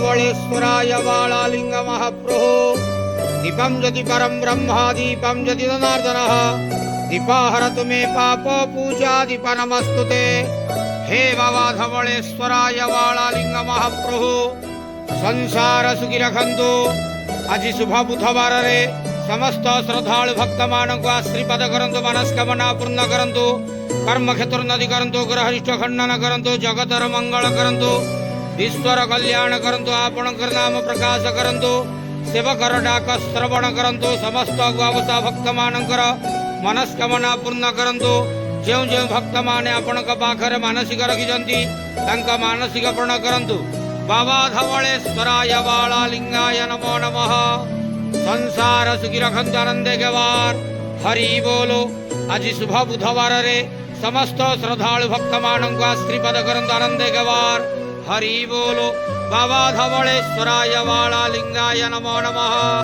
धवळेश्वराय बाळालिंग महाप्रभो दीपं ज्योति परं ब्रह्म दीपं ज्योति जनार्दनः दीपाहरतु मे पाप पूजा दीप नमस्तुते। हे बाबा धवळेश्वराय बाळालिंग महाप्रभु संसार सुखी रखंतु। आज शुभ बुधवार रे समस्त श्रद्धालु भक्त मानक आशीर्वाद करंतु, मनस्कामना पूर्ण करंतु, कर्म क्षेत्र नदी करंतु, ग्रहरिष्ठ खंडन करंतु, जगतर मंगल करंतु, ईश्वर कल्याण करंतु, आपणकर नाम प्रकाश करंतु, सेवकर डाक श्रवण करंतु, समस्त गुआवसा भक्त मानकर मनस्कामना पूर्ण करंतु। जो जो भक्त माने आपणक पाखरे मानसिक रखिजंती तांका मानसिक पूर्ण करंतु। बाबा धवळेश्वराय बाळालिंगाय नमो नमः। संसार सुखी रखंतु, आनंदे गवार हरि बोलो। आज शुभ बुधवार रे समस्त श्रद्धालु भक्त मानक आशीर्वाद करंतु, आनंदे गवार हरि बोलो। बाबा धवळेश्वराय बाळालिंगाय नमो नमः।